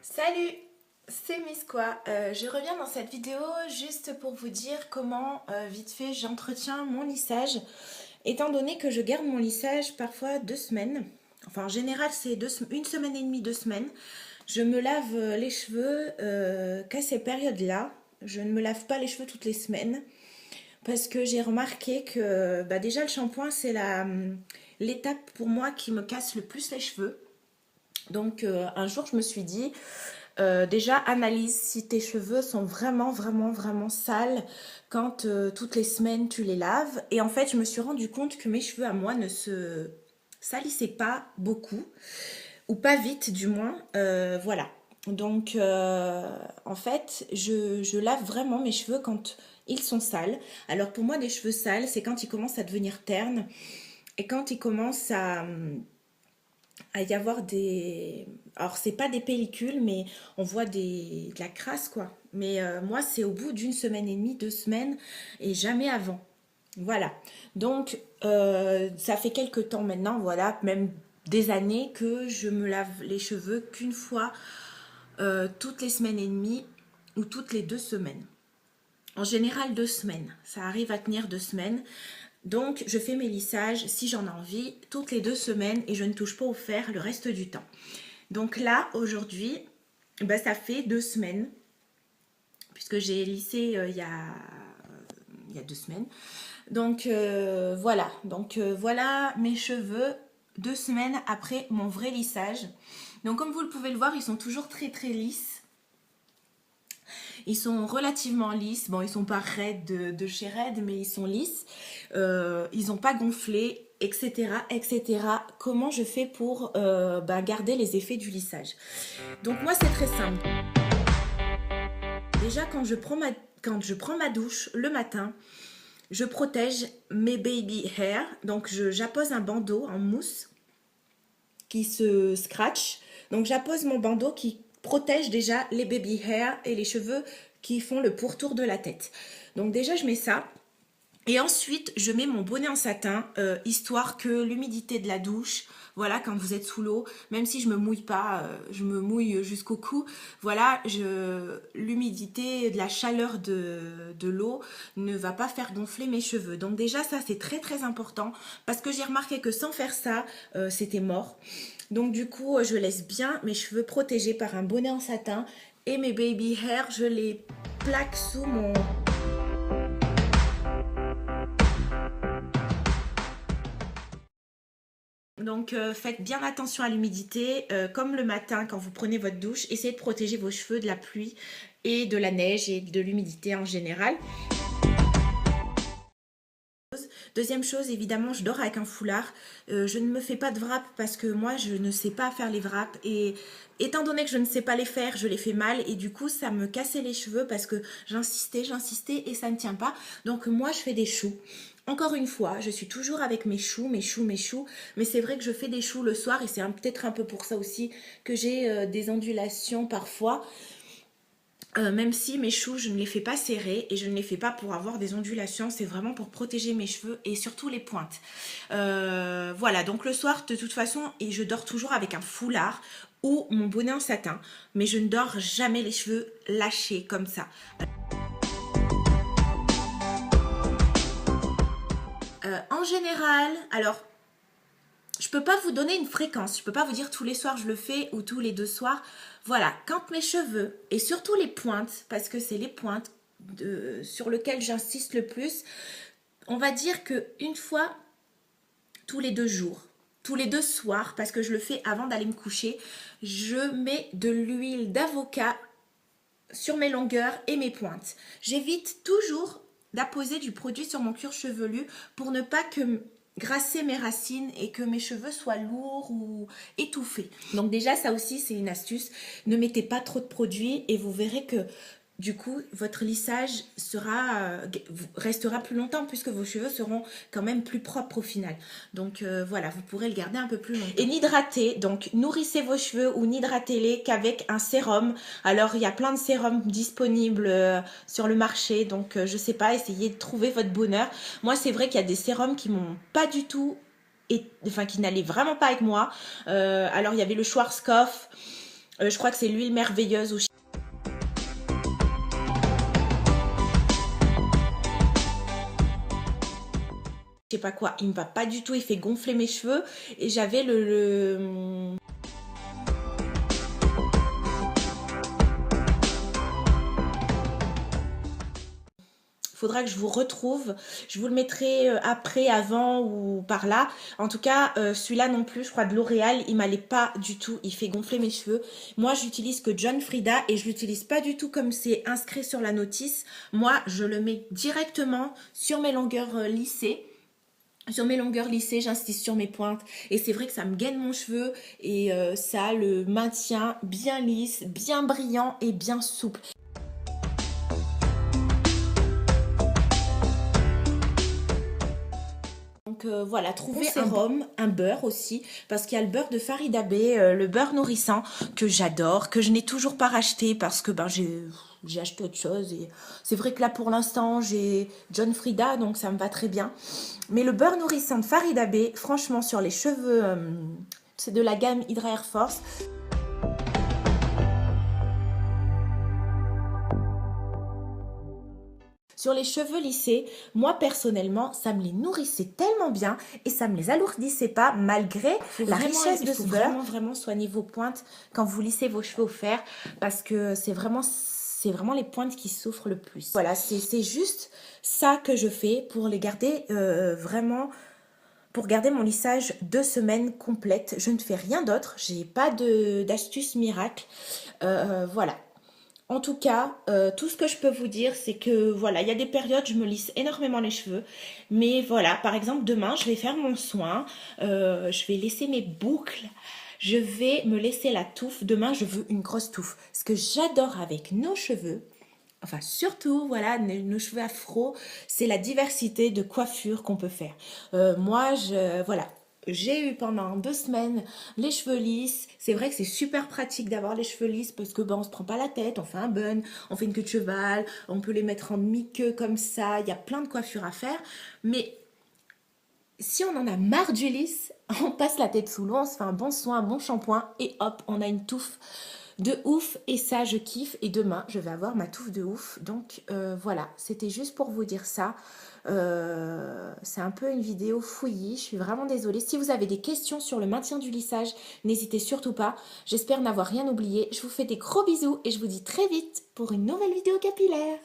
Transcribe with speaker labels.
Speaker 1: Salut, c'est Miss Quoi. Je reviens dans cette vidéo juste pour vous dire comment, vite fait, j'entretiens mon lissage. Étant donné que je garde mon lissage parfois 2 semaines, enfin en général c'est une semaine et demie, 2 semaines, je me lave les cheveux qu'à ces périodes-là. Je ne me lave pas les cheveux toutes les semaines parce que j'ai remarqué que déjà le shampoing c'est l'étape pour moi qui me casse le plus les cheveux. Donc un jour je me suis dit, déjà analyse si tes cheveux sont vraiment sales quand toutes les semaines tu les laves. Et en fait je me suis rendu compte que mes cheveux à moi ne se salissaient pas beaucoup, ou pas vite du moins. Voilà. Donc en fait je lave vraiment mes cheveux quand ils sont sales. Alors pour moi des cheveux sales c'est quand ils commencent à devenir ternes et quand ils commencent à y avoir des... Alors, c'est pas des pellicules, mais on voit de la crasse, quoi. Mais moi, c'est au bout d'une semaine et demie, 2 semaines, et jamais avant. Voilà. Donc, ça fait quelques temps maintenant, voilà, même des années que je me lave les cheveux qu'une fois toutes les semaines et demie ou toutes les 2 semaines. En général, 2 semaines. Ça arrive à tenir 2 semaines. Donc, je fais mes lissages, si j'en ai envie, toutes les 2 semaines et je ne touche pas au fer le reste du temps. Donc là, aujourd'hui, ça fait 2 semaines, puisque j'ai lissé il y a 2 semaines. Donc voilà. Donc voilà mes cheveux 2 semaines après mon vrai lissage. Donc comme vous le pouvez le voir, ils sont toujours très lisses. Ils sont relativement lisses. Bon, ils sont pas raides de chez Raid, mais ils sont lisses. Ils n'ont pas gonflé, etc. Comment je fais pour garder les effets du lissage? Donc moi, c'est très simple. Déjà, quand je prends ma douche le matin, je protège mes baby hair. Donc j'appose un bandeau en mousse qui se scratch. Donc j'appose mon bandeau qui protège déjà les baby hair et les cheveux qui font le pourtour de la tête. Donc déjà je mets ça. Et ensuite, je mets mon bonnet en satin, histoire que l'humidité de la douche, voilà, quand vous êtes sous l'eau, même si je me mouille pas, je me mouille jusqu'au cou, voilà, l'humidité de la chaleur de l'eau ne va pas faire gonfler mes cheveux. Donc déjà, ça, c'est très important, parce que j'ai remarqué que sans faire ça, c'était mort. Donc du coup, je laisse bien mes cheveux protégés par un bonnet en satin, et mes baby hair, je les plaque sous mon... Donc faites bien attention à l'humidité, comme le matin quand vous prenez votre douche, essayez de protéger vos cheveux de la pluie et de la neige et de l'humidité en général. Deuxième chose, évidemment, je dors avec un foulard. Je ne me fais pas de wrap parce que moi, je ne sais pas faire les wraps. Et étant donné que je ne sais pas les faire, je les fais mal. Et du coup, ça me cassait les cheveux parce que j'insistais et ça ne tient pas. Donc moi, je fais des choux. Encore une fois, je suis toujours avec mes choux. Mais c'est vrai que je fais des choux le soir et c'est peut-être un peu pour ça aussi que j'ai des ondulations parfois. Même si mes choux, je ne les fais pas serrer et je ne les fais pas pour avoir des ondulations, c'est vraiment pour protéger mes cheveux et surtout les pointes. Voilà, donc le soir, de toute façon, et je dors toujours avec un foulard ou mon bonnet en satin, mais je ne dors jamais les cheveux lâchés comme ça. En général, alors je peux pas vous donner une fréquence, je peux pas vous dire tous les soirs je le fais ou tous les 2 soirs. Voilà, quand mes cheveux, et surtout les pointes, parce que c'est les pointes sur lesquelles j'insiste le plus, on va dire que une fois tous les 2 jours, tous les 2 soirs, parce que je le fais avant d'aller me coucher, je mets de l'huile d'avocat sur mes longueurs et mes pointes. J'évite toujours d'apposer du produit sur mon cuir chevelu pour ne pas que grasser mes racines et que mes cheveux soient lourds ou étouffés. Donc déjà ça aussi c'est une astuce, ne mettez pas trop de produits et vous verrez que du coup votre lissage restera plus longtemps puisque vos cheveux seront quand même plus propres au final. Donc voilà, vous pourrez le garder un peu plus longtemps. Et n'hydratez, donc nourrissez vos cheveux ou n'hydratez-les qu'avec un sérum. Alors il y a plein de sérums disponibles sur le marché, donc je sais pas, essayez de trouver votre bonheur. Moi c'est vrai qu'il y a des sérums qui m'ont pas du tout, qui n'allaient vraiment pas avec moi. Alors il y avait le Schwarzkopf, Je crois que c'est l'huile merveilleuse ou je sais pas quoi. Il me va pas du tout, il fait gonfler mes cheveux. Et j'avais faudra que je vous retrouve, je vous le mettrai après, avant ou par là. En tout cas, celui-là non plus, je crois de L'Oréal, il m'allait pas du tout, il fait gonfler mes cheveux. Moi, j'utilise que John Frieda et je l'utilise pas du tout comme c'est inscrit sur la notice. Moi, je le mets directement sur mes longueurs lissées. Sur mes longueurs lissées, j'insiste sur mes pointes et c'est vrai que ça me gaine mon cheveu et ça le maintient bien lisse, bien brillant et bien souple. Donc voilà, trouver un sérum, un beurre aussi, parce qu'il y a le beurre de Farida Bey, le beurre nourrissant que j'adore, que je n'ai toujours pas racheté parce que ben, j'ai acheté autre chose. Et c'est vrai que là pour l'instant j'ai John Frieda, donc ça me va très bien. Mais le beurre nourrissant de Farida Bey, franchement sur les cheveux, c'est de la gamme Hydra Air Force. Sur les cheveux lissés, moi personnellement, ça me les nourrissait tellement bien et ça me les alourdissait pas malgré la richesse de ce beurre. Vraiment soigner vos pointes quand vous lissez vos cheveux au fer parce que c'est vraiment les pointes qui souffrent le plus. Voilà, c'est juste ça que je fais pour les garder vraiment... Pour garder mon lissage 2 semaines complètes. Je ne fais rien d'autre, j'ai pas d'astuce miracle. Voilà. En tout cas, tout ce que je peux vous dire, c'est que voilà, il y a des périodes, je me lisse énormément les cheveux. Mais voilà, par exemple, demain, je vais faire mon soin. Je vais laisser mes boucles. Je vais me laisser la touffe. Demain, je veux une grosse touffe. Ce que j'adore avec nos cheveux, enfin surtout, voilà, nos cheveux afro, c'est la diversité de coiffures qu'on peut faire. Moi, voilà. J'ai eu pendant 2 semaines les cheveux lisses. C'est vrai que c'est super pratique d'avoir les cheveux lisses parce que ben, on se prend pas la tête, on fait un bun, on fait une queue de cheval, on peut les mettre en demi-queue comme ça. Il y a plein de coiffures à faire. Mais si on en a marre du lisse, on passe la tête sous l'eau, on se fait un bon soin, un bon shampoing et hop, on a une touffe de ouf et ça je kiffe et demain je vais avoir ma touffe de ouf. Donc voilà, c'était juste pour vous dire ça. C'est un peu une vidéo fouillie, je suis vraiment désolée. Si vous avez des questions sur le maintien du lissage, n'hésitez surtout pas. J'espère n'avoir rien oublié. Je vous fais des gros bisous et je vous dis très vite pour une nouvelle vidéo capillaire.